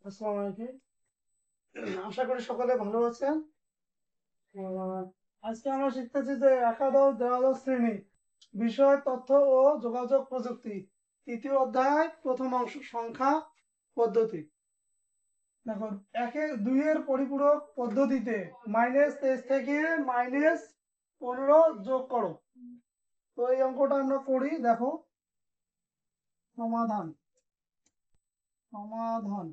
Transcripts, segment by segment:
আসসালামু আলাইকুম। আশা করি সকলে ভালো আছেন। আজকে আমরা শিখতেছি যে একাদশ দ্বাদশ শ্রেণী বিষয় তথ্য ও যোগাযোগ প্রযুক্তি তৃতীয় অধ্যায় প্রথম অংশ সংখ্যা পদ্ধতি। দেখো দুইয়ের পরিপূরক পদ্ধতিতে -23 থেকে -15 যোগ করো। তো এই অঙ্কটা আমরা করি। দেখো সমাধান সমাধান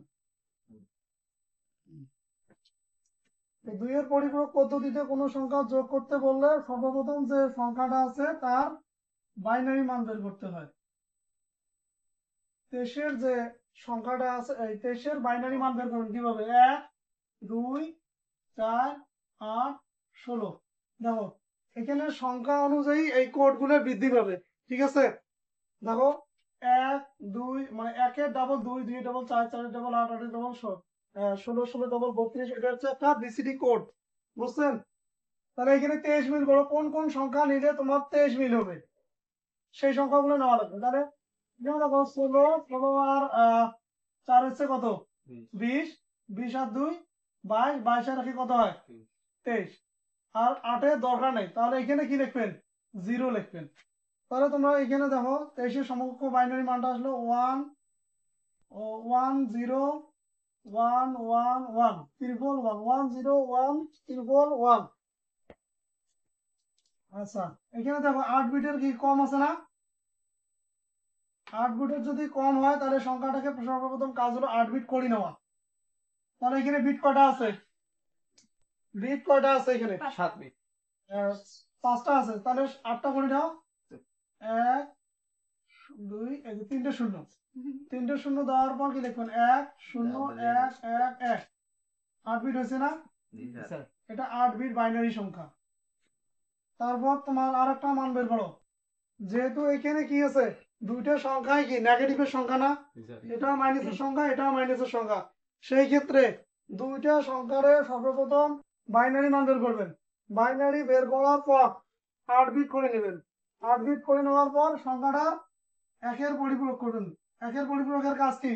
দুইয়ের পরিপূরক পদ্ধতিতে কোনো সংখ্যা যোগ করতে বললে সর্বপ্রথম যে সংখ্যাটা আছে তার বাইনারি মান বের করতে হয়। 23-এর যে সংখ্যাটা আছে, এই 23-এর বাইনারি মান বের করবেন কিভাবে? 1, 2, 4, 8, 16। দেখো এখানে সংখ্যা অনুযায়ী এই কোডগুলো বৃদ্ধি পাবে। ঠিক আছে, দেখো 1, 2 মানে 1-এর ডাবল 2, 2-এর ডাবল 4, 4-এর ডাবল 8, 8-এর ডাবল 16, 16 ডাবল 32। এটা হচ্ছে একটা বিসিডি কোড, বুঝছেন? তাহলে এখানে 23 মিল করো, কোন কোন সংখ্যা নিলে তোমার 23 মিল হবে সেই সংখ্যাগুলো নেওয়া লাগবে। তাহলে যেমন দেখো 16 আর 4 হচ্ছে কত? 20, 20 আর 2 22, 22 আর রাখি কত হয়? 23। আর 8-এর দরকার নেই, তাহলে এখানে কি লিখবেন? 0 লিখবেন। তাহলে তোমরা এখানে দেখো 23-এর সমকক্ষ বাইনারি মানটা আসলো 1 1 0 1 1 1 ট্রিপল 1 1 0 1 ট্রিপল 1। আচ্ছা, এখানে দেখো 8 বিটের কি কম আছে না? 8 বিটের যদি কম হয় তাহলে সংখ্যাটাকে সর্বপ্রথম কাজ হলো 8 বিট করে নেওয়া। তাহলে এখানে বিট কয়টা আছে? বিট কয়টা আছে এখানে? 7 বিট। 5টা আছে, তাহলে 8টা করে নাও। 1 2 এই যে 3টে শূন্য, 3টে শূন্য দেওয়ার পর কি লিখবেন? 1 0 1 1 1। 8 বিট হয়েছে না? এটা 8 বিট বাইনারি সংখ্যা। তারপর তোমার আর একটা মান বের করো। যেহেতু এখানে কি আছে, দুইটা সংখ্যাই কি নেগেটিভের সংখ্যা না? এটা মাইনাসের সংখ্যা, এটা মাইনাসের সংখ্যা। সেই ক্ষেত্রে দুইটা সংখ্যারে সর্বপ্রথম বাইনারি মান বের করবেন। বাইনারি বের করার পর 8 বিট করে নেবেন। 8 বিট করে নেওয়ার পর সংখ্যাটা একের পরিপূরক করবেন। একের পরিপূরকের কাজ কি?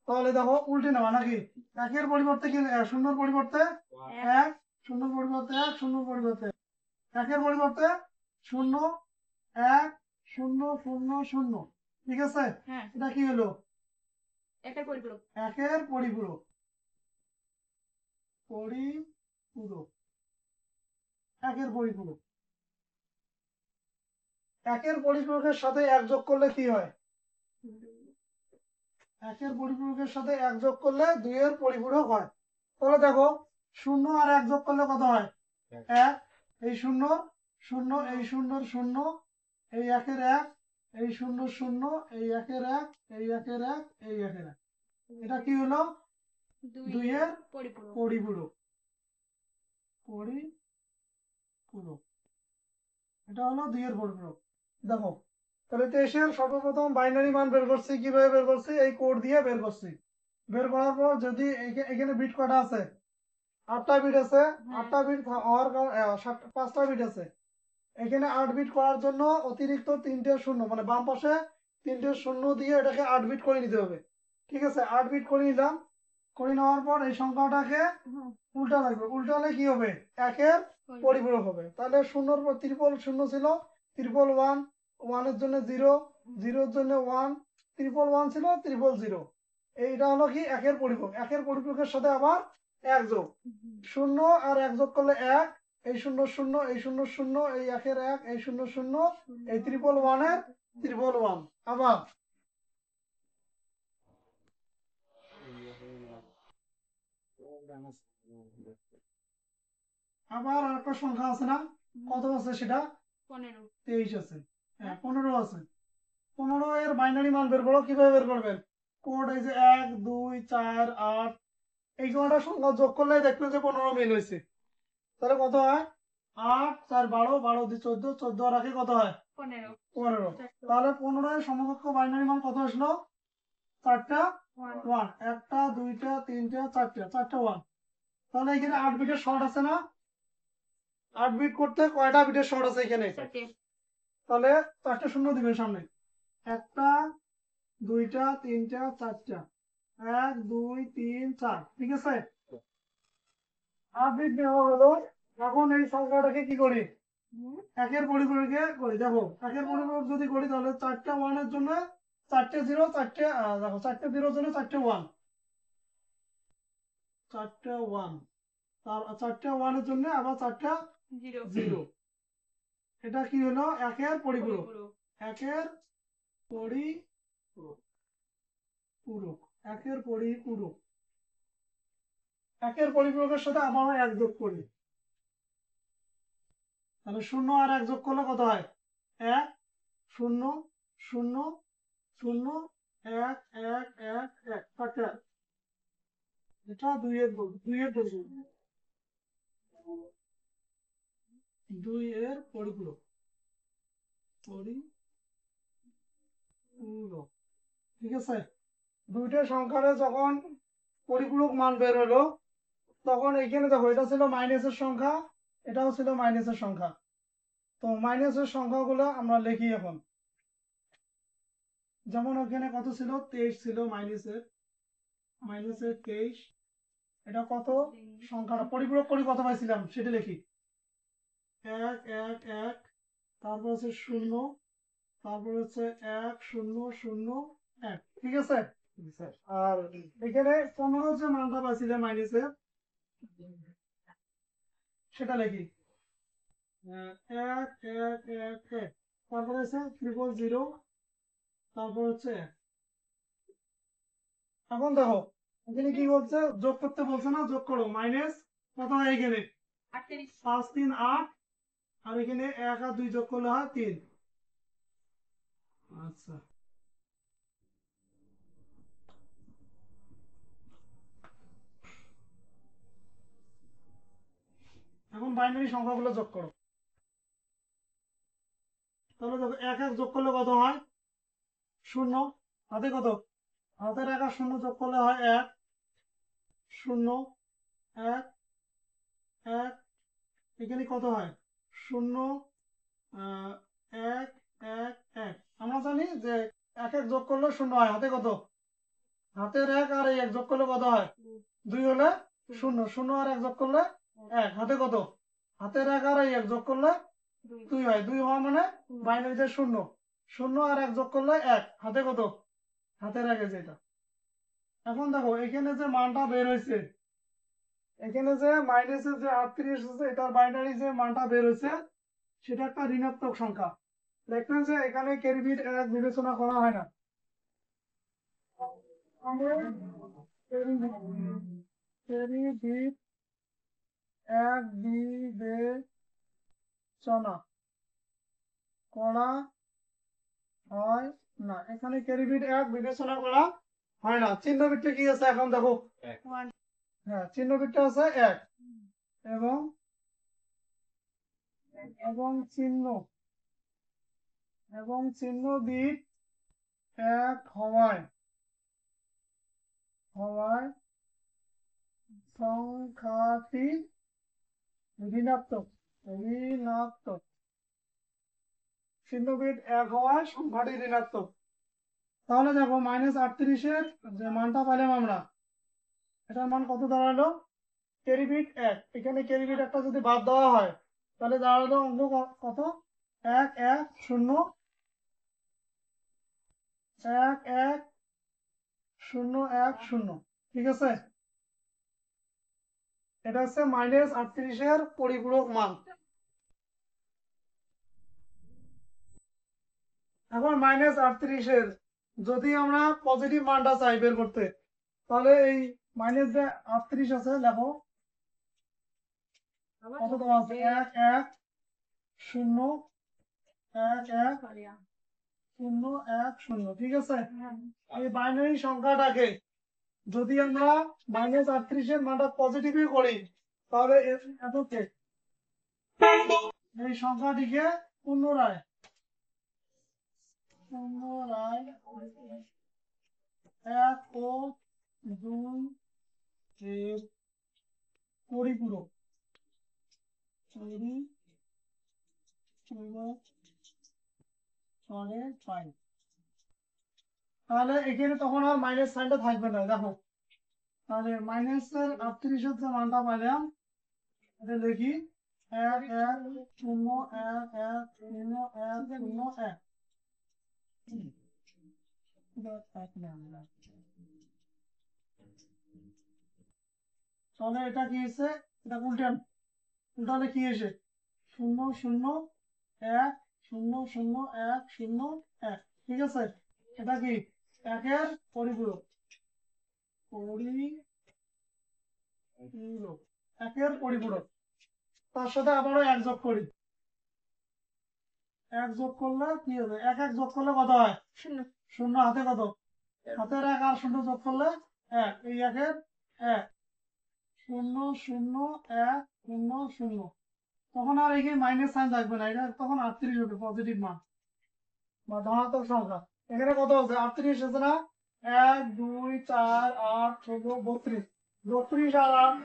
তাহলে দেখো উল্টে নেওয়া নাকি? একের পরিবর্তে কি? শূন্যর পরিবর্তে 1, শূন্যর পরিবর্তে 1, শূন্যর পরিবর্তে একের পরিবর্তে 0 1 0 0 0। ঠিক আছে, এটা কি হলো? একের পরিপূরক। একের পরিপূরক পরিপূরক একের পরিপূরক। একের পরিপূরকের সাথে 1 যোগ করলে কি হয়? একের পরিপূরকের সাথে 1 যোগ করলে 2 এর পরিপূরক হয়। তাহলে দেখো 0 আর 1 যোগ করলে কত হয়? 1। এই 0 0, এই 0 0, এই 1-এর 1, এই 0 0, এই 1-এর 1, এই 1-এর 1, এই 1-এর 1। এটা কি হলো? 2 এর পরিপূরক। পরিপূরক এটা হলো 2 এর পরিপূরক। দেখো তাহলে 23-এর সর্বপ্রথম বাইনারি মান বের করছি। কিভাবে বের করছি? এই কোড দিয়ে বের করছি। বের করার পর যদি এখানে বিট কয়টা আছে? 8টা বিট আছে। 8টা বিট হওয়ার কারণে 5টা বিট আছে। এখানে 8 বিট করার জন্য অতিরিক্ত 3টে শূন্য, মানে বাম পাশে 3টে শূন্য দিয়ে এটাকে 8 বিট করে নিতে হবে। ঠিক আছে, 8 বিট করে নিলাম। করে নেওয়ার পর এই সংখ্যাটাকে উল্টা লাগবে। উল্টালে কি হবে? একের পরিপূরক হবে। তাহলে শূন্যর পর ট্রিপল শূন্য ছিল, ট্রিপল 1, 1-এর জন্য 0, 0-এর জন্য 1, ট্রিপল 1 ছিল, ট্রিপল 0। এইটা হলো কি একের পরিপূরক। একের পরিপূরকের সাথে আবার 1 যোগ, 0 আর 1 যোগ করলে 1, এই 0 0, এই 0 0, এই 1-এর 1, এই 0 0, এই ট্রিপল 1-এর ট্রিপল 1। আবার আবার আরেকটা সংখ্যা আছে না? কত আছে সেটা? 23 আছে। হ্যাঁ 15 আছে। 15 এর বাইনারি মান বের করো। কিভাবে বের করবেন? কোড এই যে 1 2 4 8, এই কয়টা সংখ্যা যোগ করলে দেখবেন যে 15 মিল হয়েছে। তাহলে কত হয়? 8 4 12, 12 দিয়ে 14, 14 আর রাখে কত হয়? 15। তাহলে 15 এর সমকক্ষ বাইনারি মান কত আসলো? 4টা 1, একটা 2টা 3টা 4টা 4টা 1। তাহলে এখানে 8 বিটের শর্ট আছে না? 8 বিট করতে কয়টা বিটের শর্ট আছে এখানে? তাহলে 4টে শূন্য দিবেন সামনে। একটা দুইটা, তিনটা, চারটা, 1 2 3 4, ঠিক আছে। আপডেট দেওয়া হলো। এখন এই সংখ্যাটাকে কি করি, একের পরিপূরকে করি। দেখো একের পরিপূরক যদি করি তাহলে 4টা 1 এর জন্য 4টে 0, 4টে দেখো 4টে 0 জন্য 4টে 1, 4টে 1, তার 4টে 1 এর জন্য আবার 4টা 0। এটা কি হলো, একের পরিপূরক, একের পরিপূরক, একের পরিপূরক। একের পরিপূরকের সাথে আবার 1 যোগ করি, তাহলে 0 আর 1 যোগ করলে কত হয়, 1 0 0 0 1 1 1 1, কাটা। এটা 2 এর গুণ, 2 এর গুণ, 2 এর পরিপূরক, পরিপূরক, ঠিক আছে। দুইটা সংখ্যার যখন পরিপূরক মান বের হলো, তখন এইখানে দেখো এটা ছিল মাইনাসের সংখ্যা, এটাও ছিল মাইনাসের সংখ্যা। তো মাইনাসের সংখ্যাগুলো আমরা লিখি এখন। যেমন ওখানে কত ছিল, 23 ছিল মাইনাসের, 23। এটা কত, সংখ্যাটা পরিপূরক করি কত পাইছিলাম সেটা লিখি, 1 1 1, তারপর হচ্ছে 0, তারপর হচ্ছে 1 0 0 1, ঠিক আছে। আর এখানে 15 যে মানটা পাইছিলাম মাইনাসে, সেটা লিখি 1 1 1 1, তারপর হচ্ছে 0 0, তারপর হচ্ছে 1। এখন দেখো এখানে কি বলছে, যোগ করতে বলছে না, যোগ করো। মাইনাস কত হয় এখানে, 5 3 8, আর এখানে 1 আর 2 যোগ করলে হয় 3। আচ্ছা, এখন বাইনারি সংখ্যাগুলো যোগ করো। তাহলে দেখো 1 1 যোগ করলে কত হয়, 0। হাতে কত, হাতের 1 আর 0 যোগ করলে হয় 1 0 1 1। এখানে কত হয়, 0 1 1 1। আমরা জানি যে 1 1 যোগ করলে 0 হয়, হাতে কত, হাতের 1 আর এই 1 যোগ করলে কত হয়, 2 হলে 0 0 আর 1 যোগ করলে 1, হাতে কত, হাতের 1 আর এই 1 যোগ করলে 2 হয়, 2 হওয়া মানে বাইনারিতে 0 0 আর 1 যোগ করলে 1, হাতে কত, হাতের 1 যেটা। এখন দেখো এখানে যে মানটা বের হয়েছে, এখানে যে মাইনাসের যে 38 আছে, এটার বাইনারি যে মানটা বের হয়েছে সেটা একটা ঋণাত্মক সংখ্যা। দেখবেন যে এখানে ক্যারি বিট 1 বিবেচনা করা হয় না, ক্যারি বিট 1 বিবেচনা করা হয় না। এখানে ক্যারি বিট 1 বিবেচনা করা হয় না। চিহ্ন বিটটা কি আছে এখন দেখো, হ্যাঁ চিহ্ন বিটটা আছে 1, এবং এবং চিহ্ন বিট 1 হওয়ায় সংখ্যাটি ঋণাত্মক, ঋণাত্মক। চিহ্ন বিট 1 হওয়ায় সংখ্যাটি ঋণাত্মক। তাহলে দেখো -38-এর যে মানটা পাইলাম আমরা, এটার মান কত দাঁড়ালো, ক্যারি বিট 1, এখানে ক্যারি বিট একটা যদি বাদ দেওয়া হয় তাহলে দাঁড়ালো অঙ্ক কত, 1 1 0 1 1 0 1 0, ঠিক আছে। এটা হচ্ছে -38-এর পরিপূরক মান। এখন -38-এর যদি আমরা পজিটিভ মানটা চাই বের করতে, তাহলে এই মাইনাস যে 38 আছে লেখো, কত দেওয়া আছে, 1 1 0 1 1 0 1 0, ঠিক আছে। এই বাইনারি সংখ্যাটাকে যদি আমরা -38-এর মানটা পজিটিভই করি, তাহলে এতকে এই সংখ্যাটিকে পুনরায় 1 ও 2 এর পরিপূরক পাই। তাহলে এখানে তখন আর মাইনাস সাইনটা থাকবে না, দেখো। তাহলে মাইনাসের 38 যে মানটা পাইলাম, এটা লিখি 1 1 0 1 1 0 1 0 1। তাহলে এটা কি হয়েছে, এটা উল্টান, উল্টালে কি হয়েছে 0 0 1 0 0 1 0 1, ঠিক আছে। এটা কি একের পরিপূরক, পরিপূরক, একের পরিপূরক। তার সাথে আবারও এক যোগ করি, এক যোগ করলে কি হবে, এক এক যোগ করলে কত হয়, শূন্য। হাতে কত, হাতের এক আর শূন্য যোগ করলে এক, এই একের এক, 0 0 1 0 0। তখন আর এখানে মাইনাস সাইন থাকবে না, এটা তখন 38 হবে, পজিটিভ মান বা ধনাত্মক সংখ্যা। এখানে কত আছে, 38 আছে না, 1 2 4 8 16 32, 32 আর 8